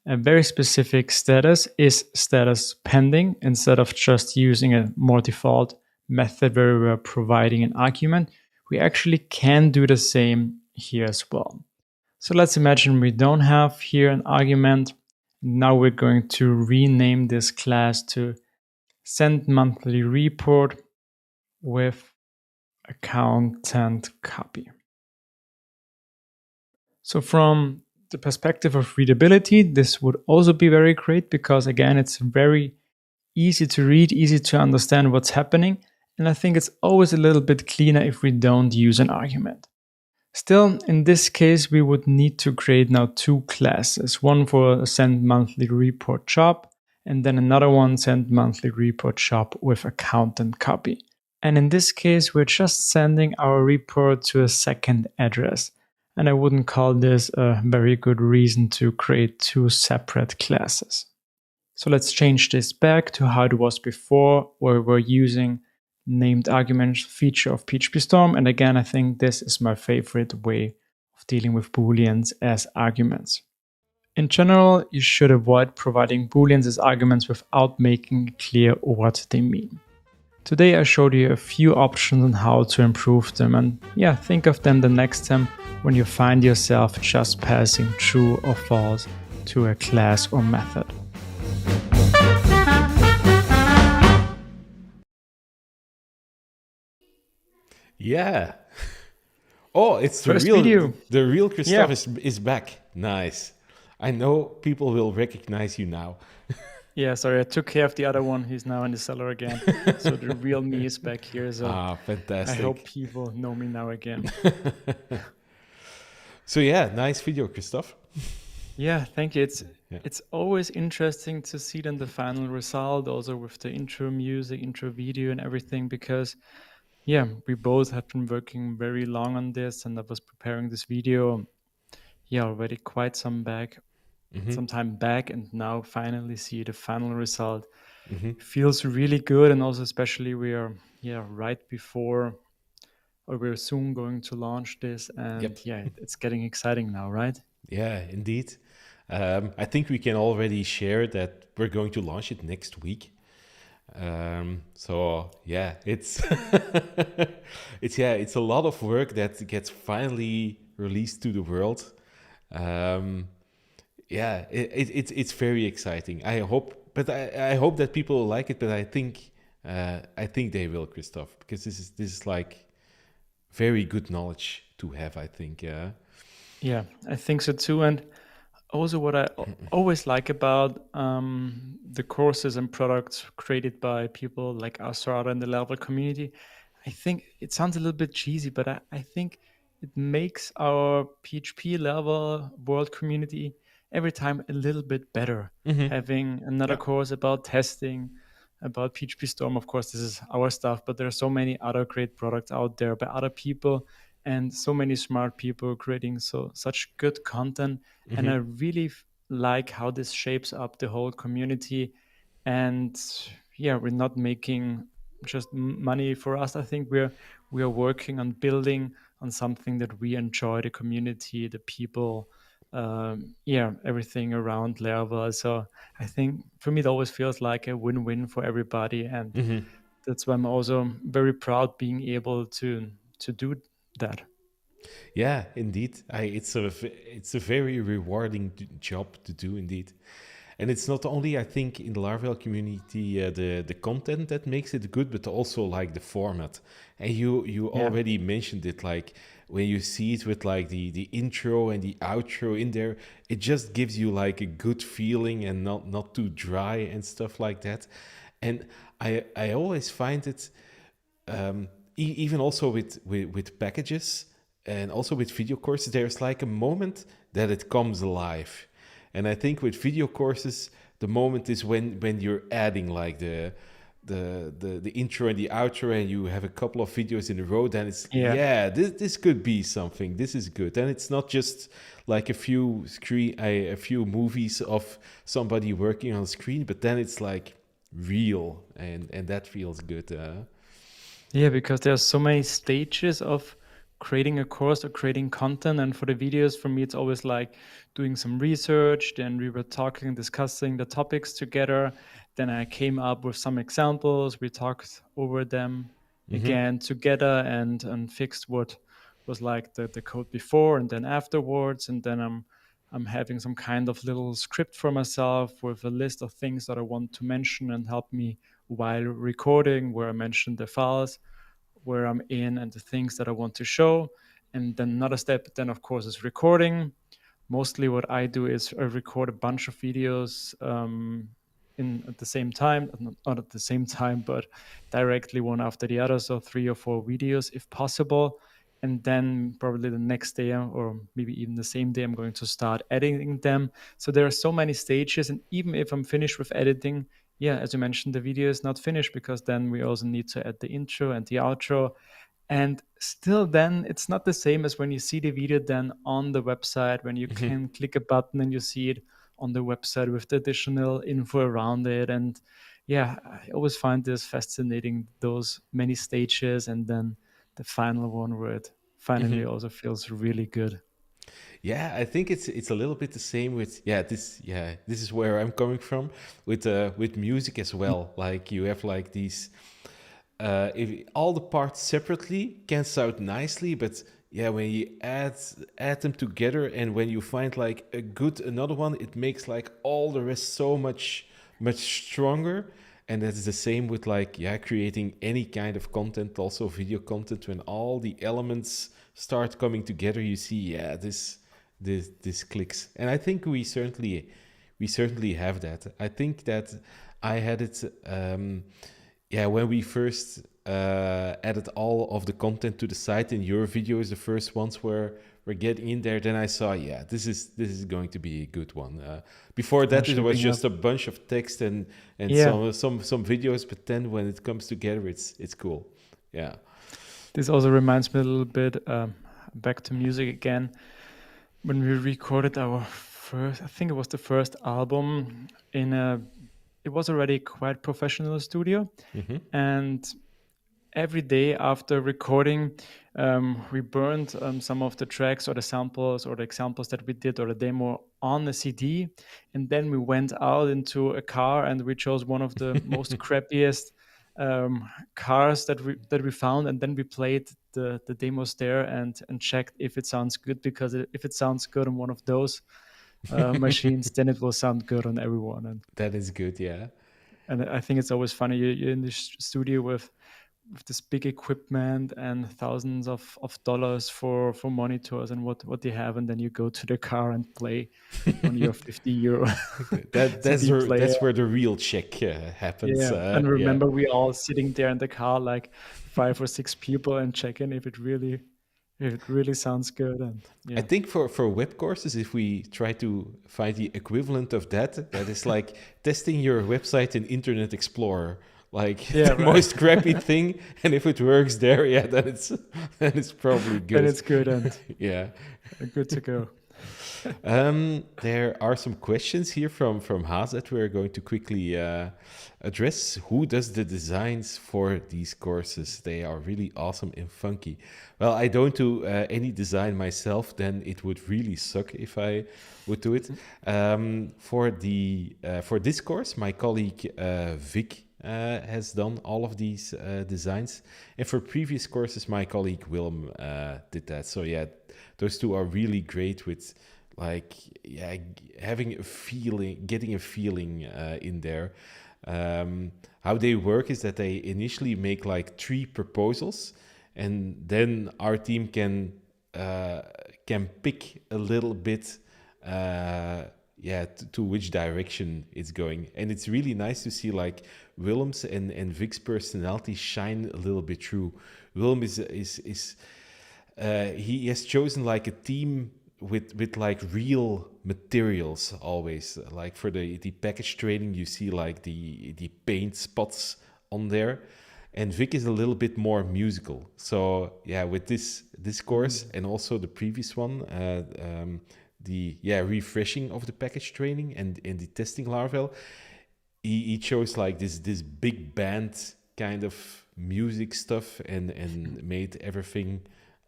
a very specific status, is status pending, instead of just using a more default method where we're providing an argument. We actually can do the same here as well. So let's imagine we don't have here an argument. Now we're going to rename this class to send monthly report with accountant copy. So from the perspective of readability, this would also be very great because again, it's very easy to read, easy to understand what's happening. And I think it's always a little bit cleaner if we don't use an argument. Still, in this case, we would need to create now two classes, one for a send monthly report shop, and then another one send monthly report shop with accountant copy. And in this case, we're just sending our report to a second address. And I wouldn't call this a very good reason to create two separate classes. So let's change this back to how it was before, where we're using named arguments feature of PHP Storm. And again, I think this is my favorite way of dealing with Booleans as arguments. In general, you should avoid providing Booleans as arguments without making clear what they mean. Today I showed you a few options on how to improve them, and yeah, think of them the next time when you find yourself just passing true or false to a class or method. Yeah. Oh, it's First video. the real Christoph Yeah. is back. Nice. I know people will recognize you now. Yeah, sorry, I took care of the other one. He's now in the cellar again. So the real me is back here. So I Fantastic. hope people know me now again. So yeah, nice video, Christoph. Yeah, thank you. Yeah. It's always interesting to see then the final result, also with the intro music, intro video, and everything, because yeah, we both have been working very long on this, and I was preparing this video, yeah, already quite some time back, and now finally see the final result. Feels really good, and also especially we are right before, or we're soon going to launch this, and Yep. yeah, it's getting exciting now, right? Yeah, indeed. I think we can already share that we're going to launch it next week. So yeah, it's it's a lot of work that gets finally released to the world. Yeah, it's very exciting. I hope that people like it. But I think they will, Christoph, because this is like very good knowledge to have. I think. Yeah, I think so too. And also, what I always like about the courses and products created by people like Asrada and the Laravel community, I think it sounds a little bit cheesy, but I think it makes our PHP level world community every time a little bit better. Having another Yeah. course about testing, about PHP Storm, of course, this is our stuff, but there are so many other great products out there by other people and so many smart people creating such good content. And I really like how this shapes up the whole community. And yeah, we're not making just money for us. I think we are working on building on something that we enjoy, the community, the people, everything around Laravel. So I think for me it always feels like a win-win for everybody, and that's why I'm also very proud being able to do that. Yeah, indeed. It's a very rewarding job to do, indeed. And it's not only, I think, in the Laravel community, the content that makes it good, but also like the format. And you Yeah. already mentioned it, like when you see it with like the intro and the outro in there, it just gives you like a good feeling and not too dry and stuff like that. And I always find it even also with packages and also with video courses, there's like a moment that it comes alive. And I think with video courses, the moment is when you're adding like the intro and the outro, and you have a couple of videos in a row. Then it's this could be something. This is good. And it's not just like a few movies of somebody working on screen, but then it's like real, and that feels good. Yeah, because there's so many stages of creating a course or creating content. And for the videos, for me, it's always like doing some research. Then we were talking, discussing the topics together. Then I came up with some examples. We talked over them again together and fixed what was like the code before and then afterwards. And then I'm having some kind of little script for myself with a list of things that I want to mention and help me while recording, where I mentioned the files where I'm in and the things that I want to show. And then another step, then of course, is recording. Mostly, what I do is I record a bunch of videos in at the same time, not at the same time, but directly one after the other. So 3 or 4 videos, if possible. And then probably the next day, or maybe even the same day, I'm going to start editing them. So there are so many stages, and even if I'm finished with editing, yeah, as you mentioned, the video is not finished, because then we also need to add the intro and the outro. And still, then it's not the same as when you see the video then on the website, when you can click a button and you see it on the website with the additional info around it. And yeah, I always find this fascinating, those many stages, and then the final one where it finally also feels really good. Yeah, I think it's a little bit the same with this is where I'm coming from with music as well. Like you have like these if all the parts separately can sound nicely, but yeah, when you add them together and when you find like a good another one, it makes like all the rest so much stronger. And that's the same with like creating any kind of content, also video content. When all the elements start coming together, you see this clicks. And I think we certainly have that. I think that I had it when we first added all of the content to the site, and your videos, the first ones were getting in there, then I saw, this is going to be a good one. Before that, it was Shaping just up. a bunch of text and Yeah, some videos, but then when it comes together, it's cool. Yeah. this also reminds me a little bit, back to music again. When we recorded our first, I think it was the first album it was already quite professional studio. Hmm. And every day after recording, we burned some of the tracks or the samples or the examples that we did or the demo on a CD. And then we went out into a car and we chose one of the most crappiest cars that we found, and then we played the demos there and checked if it sounds good, because if it sounds good on one of those machines, then it will sound good on everyone. That is good. Yeah. And I think it's always funny. You're in the studio with this big equipment and thousands of dollars for monitors and what they have, and then you go to the car and play on your 50 euro That CD player. that's where the real check happens. Yeah, and Yeah. remember, we all sitting there in the car, like 5 or 6 people, and checking if it really sounds good. And I yeah, think for web courses, if we try to find the equivalent of that, that is like testing your website in Internet Explorer, like yeah, the right. most crappy thing. And if it works there, then it's probably Then good. it's good and Yeah. good to go. There are some questions here from Haas that we're going to quickly address. Who does the designs for these courses? They are really awesome and funky. Well, I don't do any design myself, then it would really suck if I would do it. For this course, my colleague Vic has done all of these designs. And for previous courses, my colleague Willem did that. So yeah, those two are really great with like having a feeling, getting a feeling in there. How they work is that they initially make like 3 proposals, and then our team can pick a little bit to which direction it's going. And it's really nice to see like Willem's and Vic's personality shine a little bit through. Willem is he has chosen like a team with like real materials always. Like for the package training, you see like the paint spots on there. And Vic is a little bit more musical. So yeah, with this course and also the previous one, the refreshing of the package training and the testing Laravel, he chose like this big band kind of music stuff and made everything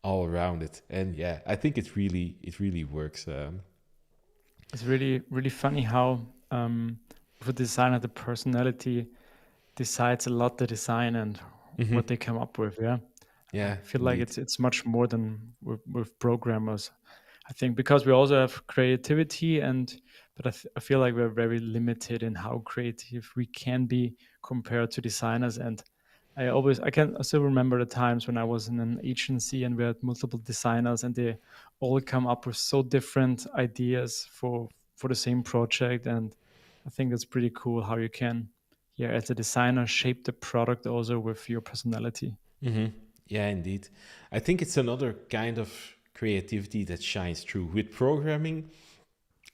all around it. And yeah, I think it really works. It's really really funny how for designer, the personality decides a lot the design and Mhm. what they come up with. Yeah, I Yeah, feel like indeed. it's much more than with programmers. I think because we also have creativity, but I feel like we're very limited in how creative we can be compared to designers. And I still remember the times when I was in an agency and we had multiple designers and they all come up with so different ideas for the same project. And I think it's pretty cool how you can, yeah, as a designer, shape the product also with your personality. Yeah, indeed. I think it's another kind of creativity that shines through. With programming,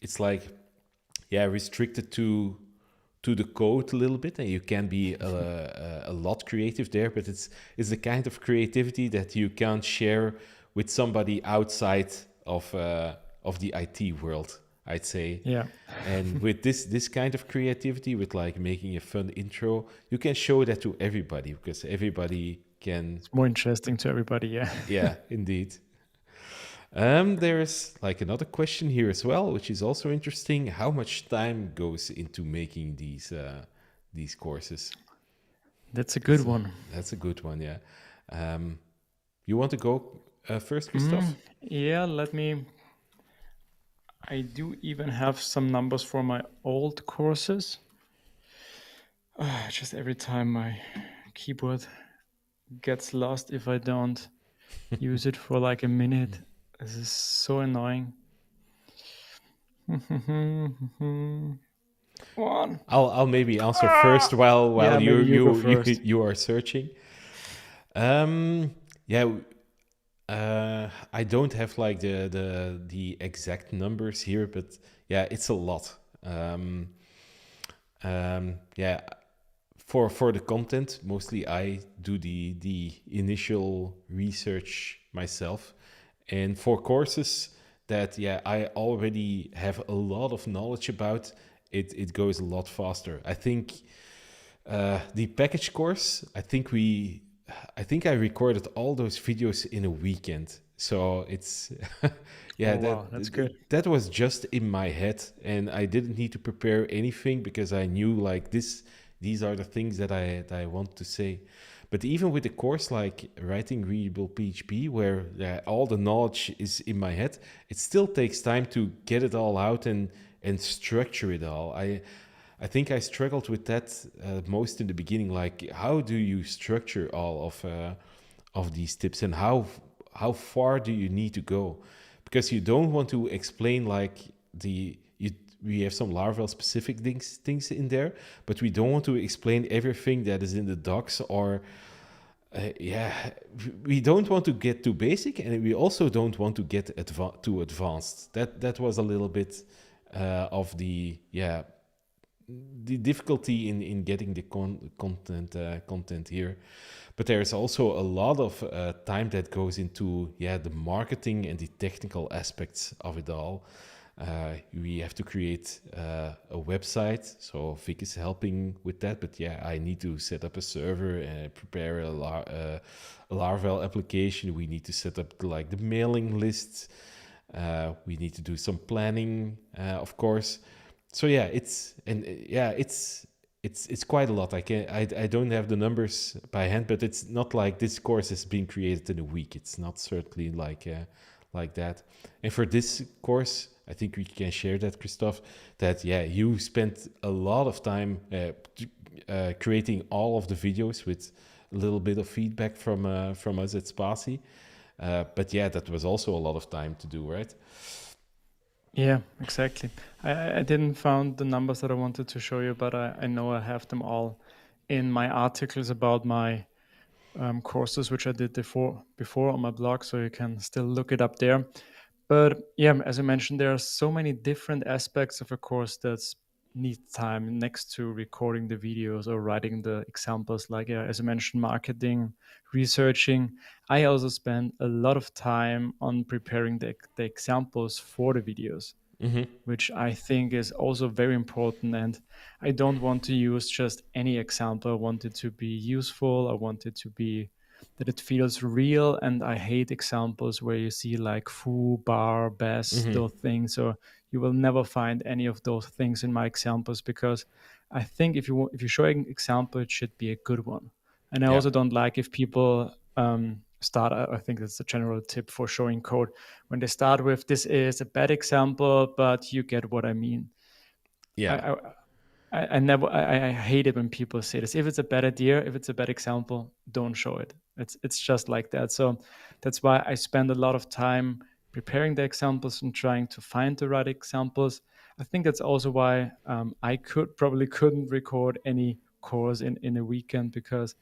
it's like, yeah, restricted to the code a little bit, and you can be a lot creative there. But it's the kind of creativity that you can't share with somebody outside of the IT world, I'd say. Yeah. And with this kind of creativity, with like making a fun intro, you can show that to everybody because everybody can. It's more interesting to everybody. Yeah. Yeah, indeed. There's like another question here as well, which is also interesting. How much time goes into making these courses? That's a good That's a, one. that's a good one, yeah. Um, you want to go first, Christoph? Yeah, I do even have some numbers for my old courses. Just every time my keyboard gets lost if I don't use it for like a minute. This is so annoying. One. I'll maybe answer first while Yeah, maybe you go first. you are searching. Yeah, I don't have like the exact numbers here, but yeah, it's a lot. Yeah, for the content, mostly I do the initial research myself, and for courses that yeah I already have a lot of knowledge about, it goes a lot faster. I think the package course, I think I recorded all those videos in a weekend. So it's, yeah, Oh wow, that's good. that was just in my head, and I didn't need to prepare anything because I knew like these are the things that I want to say. But even with a course like writing readable PHP, where all the knowledge is in my head, it still takes time to get it all out and structure it all. I think I struggled with that most in the beginning. Like, how do you structure all of these tips, and how far do you need to go? Because you don't want to explain like we have some Laravel specific things in there, but we don't want to explain everything that is in the docs or. Yeah, we don't want to get too basic, and we also don't want to get too advanced. That was a little bit of the difficulty in getting the content here. But there's also a lot of time that goes into the marketing and the technical aspects of it all. We have to create a website, so Vic is helping with that. But yeah, I need to set up a server and prepare a Laravel application. We need to set up like the mailing lists. We need to do some planning, of course. So yeah, it's quite a lot. I don't have the numbers by hand, but it's not like this course has been created in a week. It's not certainly like that. And for this course, I think we can share that, Christoph, that you spent a lot of time creating all of the videos with a little bit of feedback from us at Spasi. But yeah, that was also a lot of time to do, right? Yeah, exactly. I didn't found the numbers that I wanted to show you, but I know I have them all in my articles about my courses, which I did before on my blog, so you can still look it up there. But yeah, as I mentioned, there are so many different aspects of a course that need time next to recording the videos or writing the examples. Like as I mentioned, marketing, researching. I also spend a lot of time on preparing the examples for the videos, which I think is also very important. And I don't want to use just any example. I want it to be useful. I want it to be that it feels real. And I hate examples where you see like foo, bar, best, those things. So you will never find any of those things in my examples because I think if you're showing an example, it should be a good one. And I Yeah, also don't like if people start. I think that's a general tip for showing code when they start with this is a bad example, but you get what I mean. yeah. I, I I never I hate it when people say this. If it's a bad idea, if it's a bad example, don't show it. It's just like that. So that's why I spend a lot of time preparing the examples and trying to find the right examples. I think that's also why I couldn't record any course in a weekend, because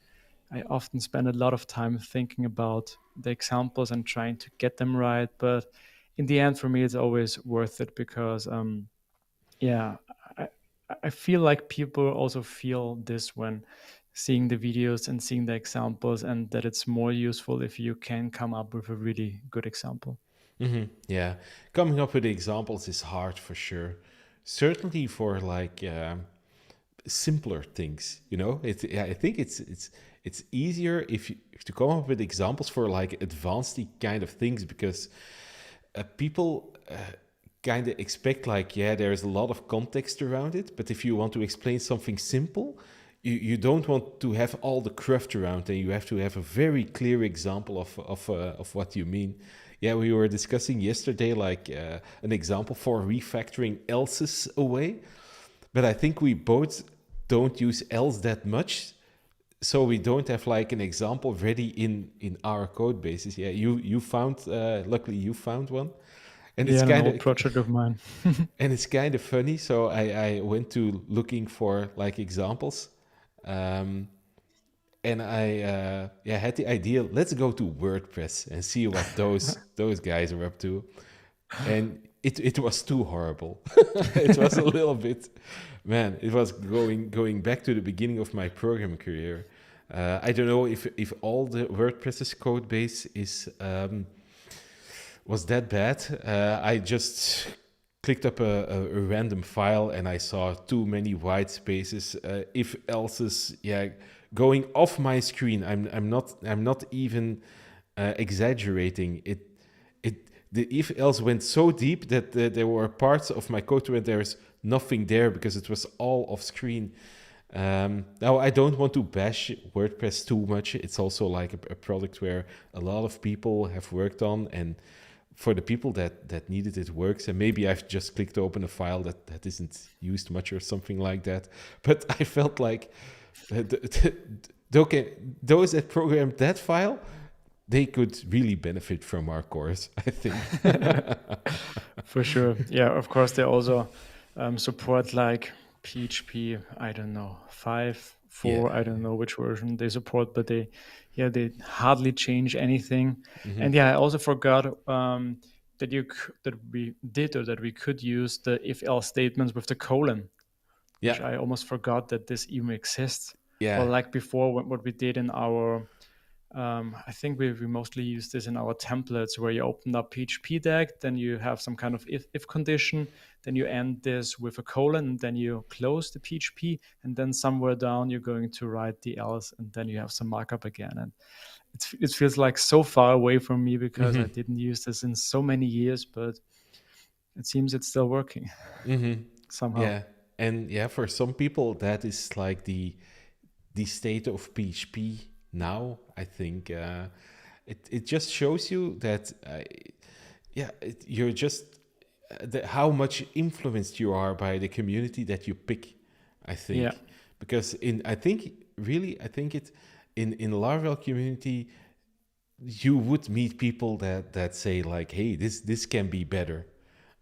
I often spend a lot of time thinking about the examples and trying to get them right. But in the end, for me, it's always worth it, because yeah, I, I feel like people also feel this when seeing the videos and seeing the examples, and that it's more useful if you can come up with a really good example. Yeah, coming up with examples is hard for sure. Certainly for like simpler things, you know. Yeah, I think it's easier if you to come up with examples for like advanced kind of things, because people kind of expect like, yeah, there's a lot of context around it, but if you want to explain something simple, you don't want to have all the craft around, and you have to have a very clear example of what you mean. Yeah, we were discussing yesterday like an example for refactoring else's away, but I think we both don't use else that much, so we don't have like an example ready in our code bases. Yeah, you found luckily you found one, and Yeah, it's and an kind of old project of mine. funny. So I went to looking for like examples, um, and I yeah, had the idea, let's go to WordPress and see what those guys are up to, and it was too horrible. It was a little bit, man. It was going back to the beginning of my programming career. I don't know if all the WordPress's code base is was that bad. I just clicked up a random file and I saw too many white spaces. If else's, yeah, going off my screen. I'm not even exaggerating. The if else went so deep that there were parts of my code where there's nothing there because it was all off screen. Now, I don't want to bash WordPress too much. It's also like a product where a lot of people have worked on, and for the people that needed it works. And maybe I've just clicked open a file that isn't used much or something like that. But I felt like those that programmed that file, they could really benefit from our course, I think. For sure. Yeah, of course, they also support like PHP, I don't know, 5, Yeah. 4, I don't know which version they support, but they hardly change anything. Mm-hmm. And yeah, I also forgot that we did, or that we could use the if else statements with the colon, Yeah. which I almost forgot that this even exists. Or Yeah. like before, what we did in our I think we mostly use this in our templates, where you open up PHP deck, then you have some kind of if condition, then you end this with a colon, and then you close the PHP, and then somewhere down you're going to write the else, and then you have some markup again. And it feels like so far away from me, because I Mm-hmm. didn't use this in so many years, but it seems it's still working Mm-hmm. somehow. Yeah. And yeah, for some people, that is like the state of PHP now. I think it just shows you that yeah, you're just how much influenced you are by the community that you pick. I Yeah. think because I think really I think it in Laravel community you would meet people that say like, hey, this can be better.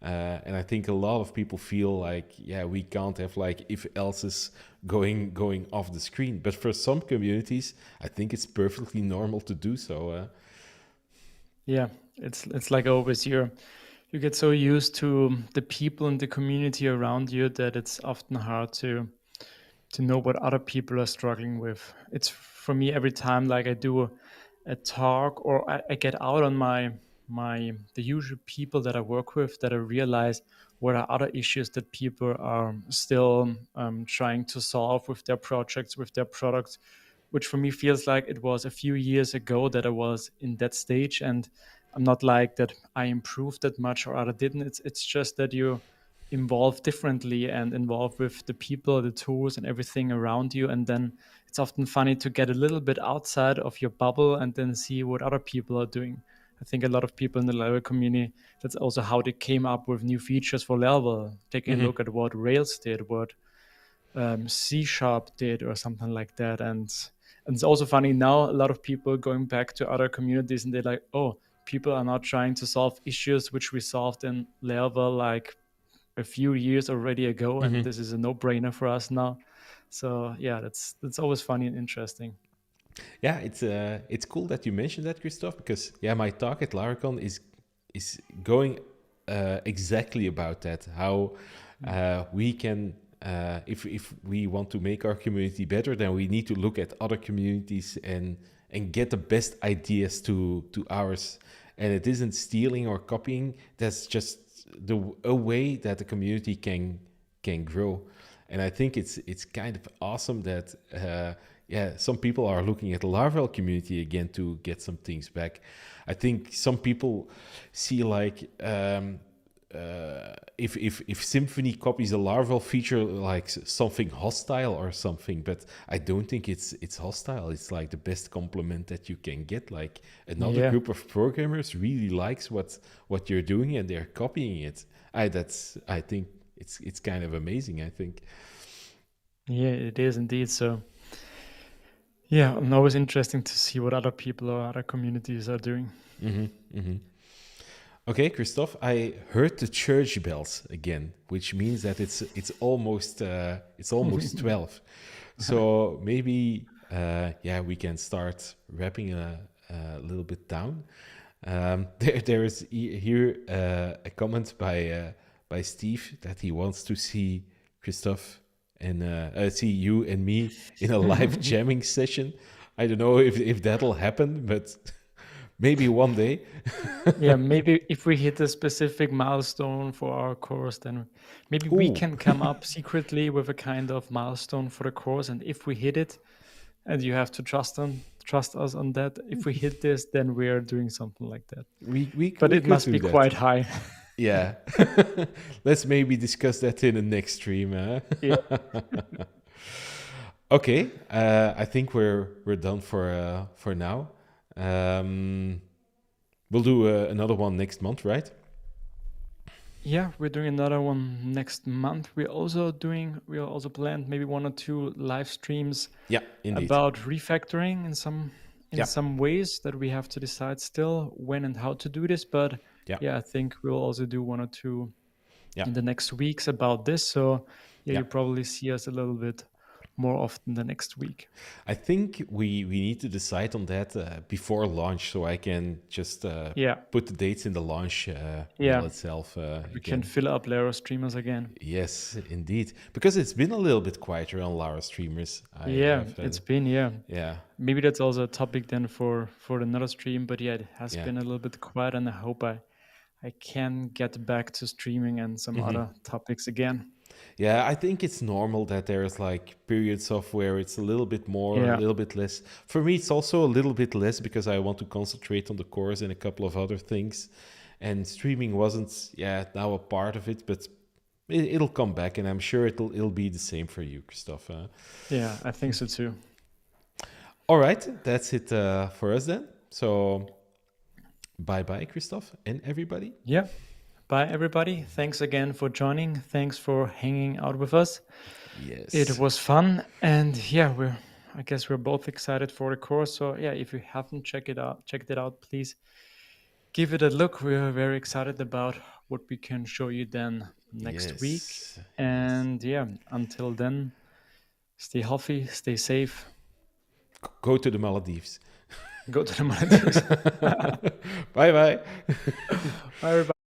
And I think a lot of people feel like, yeah, we can't have like if else's going off the screen. But for some communities, I think it's perfectly normal to do so. Yeah, it's like always you get so used to the people in the community around you that it's often hard to know what other people are struggling with. It's for me every time like I do a talk, or I get out on my the usual people that I work with, that I realize what are other issues that people are still trying to solve with their projects, with their products, which for me feels like it was a few years ago that I was in that stage. And I'm not like that I improved that much or other didn't. It's just that you involve differently and involve with the people, the tools, and everything around you. And then it's often funny to get a little bit outside of your bubble and then see what other people are doing. I think a lot of people in the Laravel community, that's also how they came up with new features for Laravel. Taking a Hmm. look at what Rails did, what C sharp did or something like that. And it's also funny now, a lot of people going back to other communities and they're like, oh, people are not trying to solve issues which we solved in Laravel like a few years already ago, and this is a no-brainer for us now. So yeah, that's always funny and interesting. Yeah, it's cool that you mentioned that, Christoph, because yeah, my talk at Laracon is going exactly about that. How we can, if we want to make our community better, then we need to look at other communities and get the best ideas to ours. And it isn't stealing or copying. That's just a way that the community can grow. And I think it's kind of awesome that yeah, some people are looking at the Laravel community again to get some things back. I think some people see like if Symfony copies a Laravel feature like something hostile or something, but I don't think it's hostile. It's like the best compliment that you can get. Like another Yeah. group of programmers really likes what you're doing and they're copying it. I think it's kind of amazing, I think. Yeah, it is indeed. So yeah, and always interesting to see what other people or other communities are doing. Okay, Christoph, I heard the church bells again, which means that it's almost 12. So maybe yeah, we can start wrapping a little bit down. There is here a comment by Steve that he wants to see Christoph and see you and me in a live jamming session. I don't know if that'll happen, but maybe one day. Yeah, maybe if we hit a specific milestone for our course, then maybe we Ooh, can come up secretly with a kind of milestone for the course. And if we hit it, and you have to trust us on that, if we hit this, then we are doing something like that. But we it could must do be that. quite high. Yeah. Let's maybe discuss that in the next stream. Yeah. Okay. I think we're done for now. Um, we'll do another one next month, right? Yeah, we're doing another one next month. We are also planned maybe one or two live streams Yeah, indeed. about refactoring in Yeah, some ways that we have to decide still when and how to do this. But yeah, yeah, I think we'll also do one or two yeah, in the next weeks about this. So yeah, yeah. you probably see us a little bit more often the next week. I think we need to decide on that before launch, so I can just Yeah, put the dates in the launch mail yeah, itself we can again. fill up Lero streamers again. Yes, indeed. Because it's been a little bit quieter on Lara streamers. I Yeah, have, it's been, yeah. yeah, Maybe that's also a topic then for another stream. But yeah, it has yeah. been a little bit quiet, and I hope I can get back to streaming and some other topics again. Yeah, I think it's normal that there's like periods of where it's a little bit more, a Yeah, little bit less. For me, it's also a little bit less because I want to concentrate on the course and a couple of other things. And streaming wasn't, yeah, now a part of it, but it'll come back, and I'm sure it'll be the same for you, Christoph. yeah, I think so too. All right, that's it for us then. So bye bye, Christoph, and everybody. Yeah. Bye, everybody. Thanks again for joining. Thanks for hanging out with us. It Yes. was fun, and yeah, I guess we're both excited for the course. So yeah, if you haven't checked it out, please give it a look. We're very excited about what we can show you then next week. Yes. Yes. And yeah, until then, stay healthy, stay safe. Go to the Maldives. Go to the Maldives. Bye bye. Bye, everybody.